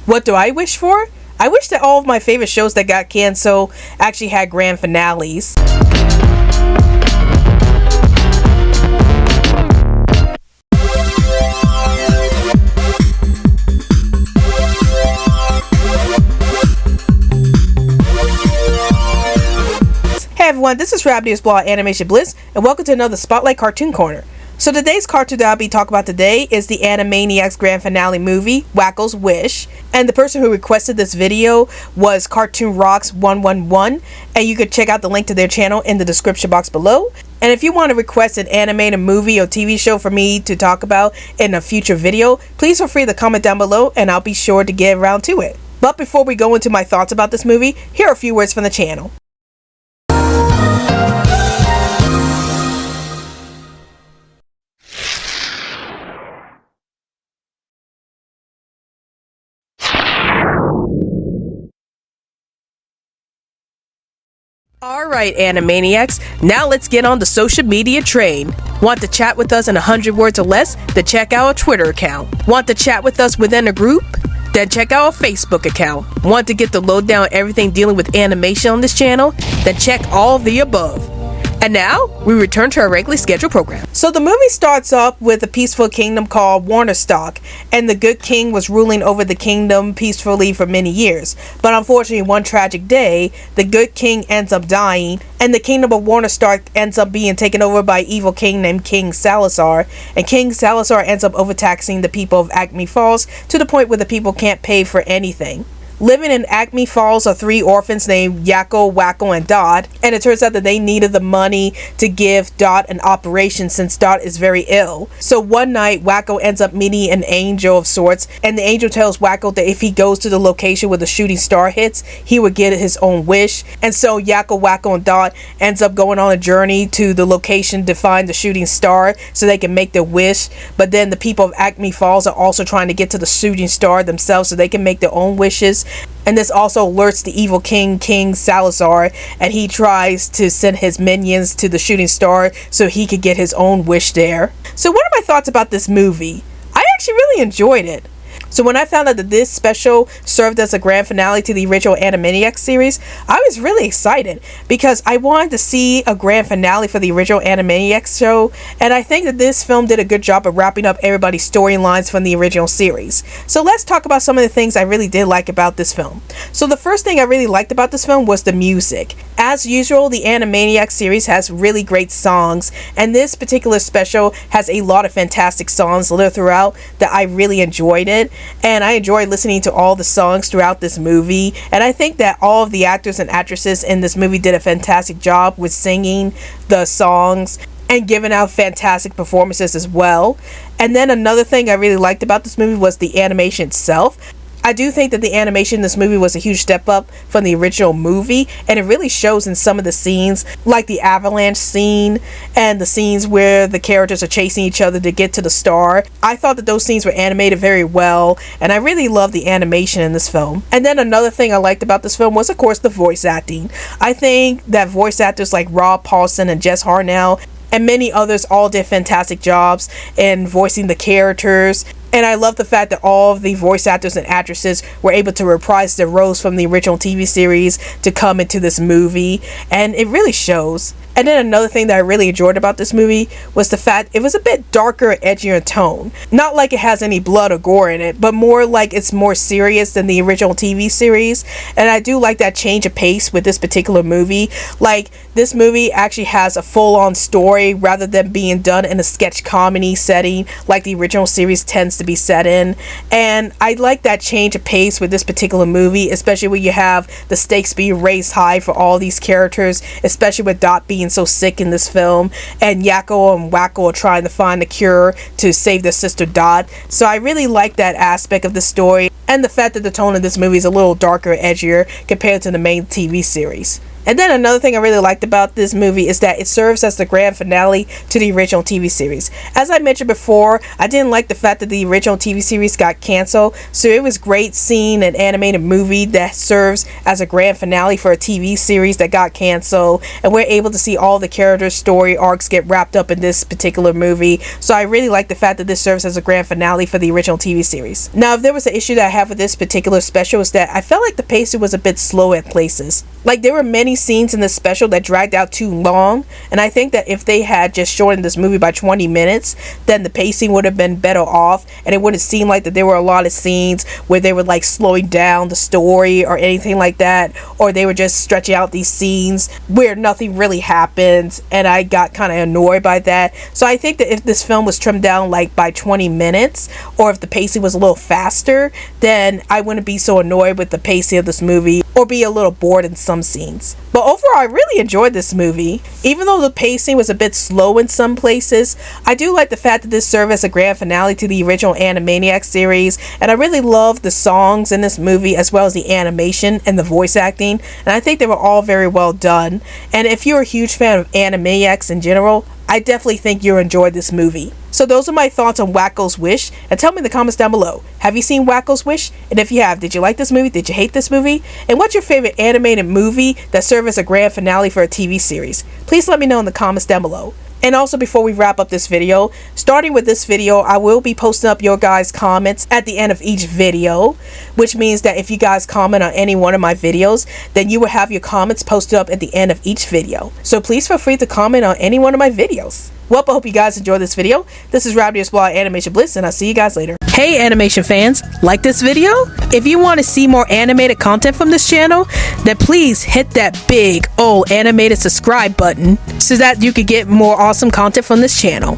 What do I wish for? I wish that all of my favorite shows that got canceled actually had grand finales. Hey everyone, this is Rabbit's blog Animation Bliss, and welcome to another Spotlight Cartoon Corner. So today's cartoon that I'll be talking about today is the Animaniacs grand finale movie, Wakko's Wish. And the person who requested this video was CARTOONSROCK 111, and you could check out the link to their channel in the description box below. And if you want to request an animated movie or TV show for me to talk about in a future video, please feel free to comment down below and I'll be sure to get around to it. But before we go into my thoughts about this movie, here are a few words from the channel. Alright Animaniacs, now let's get on the social media train. Want to chat with us in 100 words or less? Then check out our Twitter account. Want to chat with us within a group? Then check out our Facebook account. Want to get the lowdown on everything dealing with animation on this channel? Then check all of the above. And now, we return to our regularly scheduled program. So the movie starts off with a peaceful kingdom called Warnerstock, and the good king was ruling over the kingdom peacefully for many years. But unfortunately, one tragic day, the good king ends up dying, and the kingdom of Warnerstock ends up being taken over by an evil king named King Salazar, and King Salazar ends up overtaxing the people of Acme Falls to the point where the people can't pay for anything. Living in Acme Falls are three orphans named Yakko, Wakko, and Dot, and it turns out that they needed the money to give Dot an operation since Dot is very ill. So one night, Wakko ends up meeting an angel of sorts, and the angel tells Wakko that if he goes to the location where the shooting star hits, he would get his own wish. And so Yakko, Wakko, and Dot ends up going on a journey to the location to find the shooting star so they can make their wish. But then the people of Acme Falls are also trying to get to the shooting star themselves so they can make their own wishes. And this also alerts the evil King Salazar, and he tries to send his minions to the shooting star so he could get his own wish there. So what are my thoughts about this movie? I actually really enjoyed it. So when I found out that this special served as a grand finale to the original Animaniacs series, I was really excited because I wanted to see a grand finale for the original Animaniacs show, and I think that this film did a good job of wrapping up everybody's storylines from the original series. So let's talk about some of the things I really did like about this film. So the first thing I really liked about this film was the music. As usual, the Animaniacs series has really great songs, and this particular special has a lot of fantastic songs lived throughout that I really enjoyed it. And I enjoyed listening to all the songs throughout this movie, and I think that all of the actors and actresses in this movie did a fantastic job with singing the songs and giving out fantastic performances as well. And then another thing I really liked about this movie was the animation itself. I do think that the animation in this movie was a huge step up from the original movie, and it really shows in some of the scenes, like the avalanche scene and the scenes where the characters are chasing each other to get to the star. I thought that those scenes were animated very well, and I really loved the animation in this film. And then another thing I liked about this film was, of course, the voice acting. I think that voice actors like Rob Paulsen and Jess Harnell and many others all did fantastic jobs in voicing the characters. And I love the fact that all of the voice actors and actresses were able to reprise their roles from the original TV series to come into this movie, and it really shows. And then another thing that I really enjoyed about this movie was the fact it was a bit darker and edgier in tone. Not like it has any blood or gore in it, but more like it's more serious than the original TV series. And I do like that change of pace with this particular movie. Like, this movie actually has a full-on story rather than being done in a sketch comedy setting like the original series tends to be set in. And I like that change of pace with this particular movie, especially when you have the stakes being raised high for all these characters, especially with Dot being so sick in this film, and Yakko and Wakko are trying to find a cure to save their sister Dot. So I really like that aspect of the story, and the fact that the tone of this movie is a little darker and edgier compared to the main TV series. And then another thing I really liked about this movie is that it serves as the grand finale to the original TV series. As I mentioned before, I didn't like the fact that the original TV series got canceled, so it was great seeing an animated movie that serves as a grand finale for a TV series that got canceled, and we're able to see all the characters' story arcs get wrapped up in this particular movie. So I really like the fact that this serves as a grand finale for the original TV series. Now, if there was an issue that I have with this particular special, is that I felt like the pacing was a bit slow at places. Like, there were many scenes in this special that dragged out too long, and I think that if they had just shortened this movie by 20 minutes, then the pacing would have been better off, and it wouldn't seem like that there were a lot of scenes where they were like slowing down the story or anything like that, or they were just stretching out these scenes where nothing really happens, and I got kind of annoyed by that. So I think that if this film was trimmed down like by 20 minutes, or if the pacing was a little faster, then I wouldn't be so annoyed with the pacing of this movie or be a little bored in some scenes. But overall, I really enjoyed this movie. Even though the pacing was a bit slow in some places, I do like the fact that this served as a grand finale to the original Animaniacs series, and I really loved the songs in this movie as well as the animation and the voice acting, and I think they were all very well done. And if you're a huge fan of Animaniacs in general, I definitely think you'll enjoy this movie. So those are my thoughts on Wakko's Wish, and tell me in the comments down below, have you seen Wakko's Wish? And if you have, did you like this movie? Did you hate this movie? And what's your favorite animated movie that served as a grand finale for a TV series? Please let me know in the comments down below. And also, before we wrap up this video, starting with this video, I will be posting up your guys' comments at the end of each video, which means that if you guys comment on any one of my videos, then you will have your comments posted up at the end of each video. So please feel free to comment on any one of my videos. Well, I hope you guys enjoyed this video. This is Robbie's blog, Animation Bliss, and I'll see you guys later. Hey animation fans, like this video? If you want to see more animated content from this channel, then please hit that big old animated subscribe button so that you can get more awesome content from this channel.